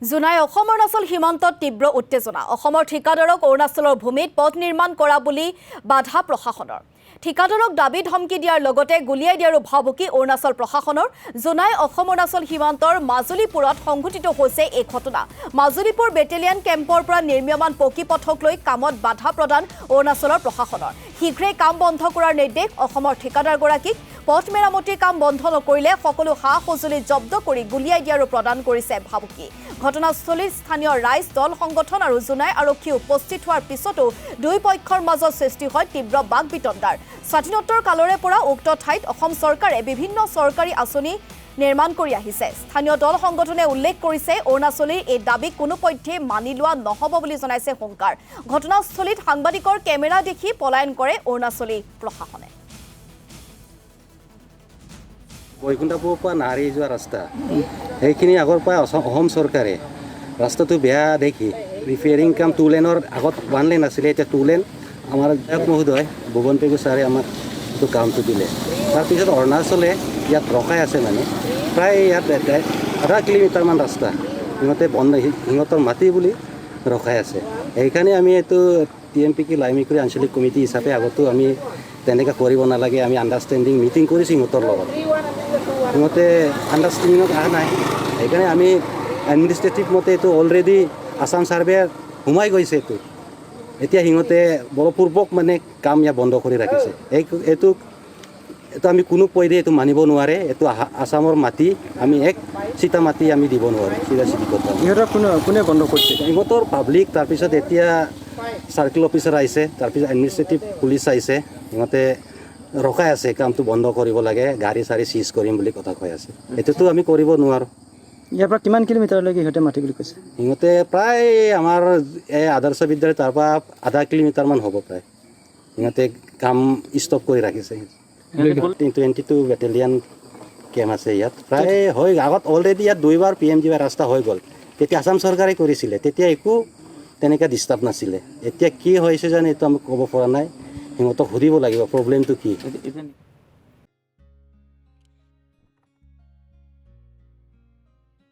জুনাই অসম অৰুণাচল সীমান্তত তীব্ৰ উত্তেজনা অসমৰ ঠিকাদাৰক অৰুণাচলৰ ভূমিত পথ নিৰ্মাণ কৰা বুলি বাধা প্ৰশাসনৰ ঠিকাদাৰক দাবী ধমকি দিয়াৰ লগতে গুলিয়াই দিয়াৰো ভাবুকি অৰুণাচল প্ৰশাসনৰ জুনাই অসম অৰুণাচল সীমান্তৰ মাজুলীপুৰত সংঘটিত হৈছে এই ঘটনা মাজুলীপুৰ বেটেলিয়ান কেম্পৰ পৰা নিৰ্মীয়মান পকী পথক লৈ কামত বাধা প্ৰদান অৰুণাচলৰ প্ৰশাসনৰ শীঘ্ৰে কাম বন্ধ কৰাৰ নিৰ্দেশ অসমৰ ঠিকাদাৰগৰাকীক পথ মেৰামতিৰ কাম বন্ধ নকৰিলে সকলো সা-সঁজুলি জব্দ কৰি গুলিয়াই দিয়াৰো প্ৰদান কৰিছে ভাবুকি ঘটনাস্থলীত স্থানীয় ৰাইজ দল সংগঠন আৰু জুনাই আৰক্ষী উপস্থিত হোৱাৰ পিছতো দুই পক্ষৰ মাজত সৃষ্টি হয় তীব্ৰ বাকবিতণ্ডাৰ স্বাধীনোত্তৰ কালৰে পৰা উক্ত ঠাইত অসম চৰকাৰে বিভিন্ন চৰকাৰী আঁচনি নিৰ্মাণ কৰি আহিছে স্থানীয় দল সংগঠনে উল্লেখ কৰিছে অৰুণাচলীৰ এই দাবী কোনোপধ্যে মানি লোৱা নহ'ব বুলি জনাইছে সংকাৰ ঘটনাস্থলীত সাংবাদিকৰ কেমেৰা দেখি পলায়ন কৰে অৰুণাচলী প্ৰশাসনে বৈকুণ্ঠপুৰৰ পৰা নাৰী যোৱা ৰাস্তা সেইখিনি আগৰ পৰা অসম চৰকাৰে ৰাস্তাটো বেয়া দেখি ৰিপেয়াৰিং কাম 2 লেনৰ আগত 1 লেন আছিলে এতিয়া 2 লেন আমাৰ মহোদয় ভুৱন পেগু ছাৰে আমাক এইটো কামটো দিলে তাৰপিছত অৰুণাচলে ইয়াত ৰখাই আছে মানে প্ৰায় ইয়াত 1.5 কিলোমিটাৰমান ৰাস্তা সিহঁতৰ মাটি বুলি ৰখাই আছে সেইকাৰণে আমি এইটো TMPK লাইমিকুৰি আঞ্চলিক কমিটি হিচাপে আগতো আমি তেনেকৈ কৰিব নালাগে আমি আণ্ডাৰষ্টেণ্ডিং মিটিং কৰিছোঁ সিহঁতৰ লগত সিহঁতে আণ্ডাৰষ্টেণ্ডিঙত অহা নাই সেইকাৰণে আমি এডমিনিষ্ট্ৰেটিভ মতে এইটো অলৰেডি আছাম চাৰ্ভে সোমাই গৈছে এইটো এতিয়া সিহঁতে বলপূৰ্বক মানে কাম ইয়াত বন্ধ কৰি ৰাখিছে এইটো আমি কোনো পধ্যে এইটো মানিব নোৱাৰে এইটো আছামৰ মাটি আমি এক চিটা মাটি আমি দিব নোৱাৰোঁ চিধা কথা ইহঁতৰ কোনে বন্ধ কৰিছে ইহঁতৰ পাব্লিক তাৰপিছত এতিয়া চাৰ্কেল অফিচাৰ আহিছে তাৰপিছত এডমিনিষ্ট্ৰেটিভ পুলিচ আহিছে সিহঁতে ৰখাই আছে কামটো বন্ধ কৰিব লাগে গাড়ী চাৰি চিজ কৰিম বুলি কথা কৈ আছে এইটোতো আমি কৰিব নোৱাৰোঁ ইয়াৰ পৰা কিমান কিলোমিটাৰলৈকে ইহঁতে মাটি বুলি কৈছে সিহঁতে প্ৰায় আমাৰ এই আদৰ্শ বিদ্যালয় তাৰ পৰা 0.5 কিলোমিটাৰমান হ'ব প্ৰায় সিহঁতে কাম ষ্টপ কৰি ৰাখিছে 22 বেটেলিয়ান কেম্প আছে ইয়াত প্ৰায় হৈ আগত অলৰেডি ইয়াত 2 বাৰ PMGY ৰাস্তা হৈ গ'ল তেতিয়া আছাম চৰকাৰে কৰিছিলে তেতিয়া একো তেনেকৈ ডিষ্টাৰ্ব নাছিলে এতিয়া কি হৈছে জানো এইটো আমি ক'ব পৰা নাই সিহঁতক সুধিব লাগিব প্ৰব্লেমটো কি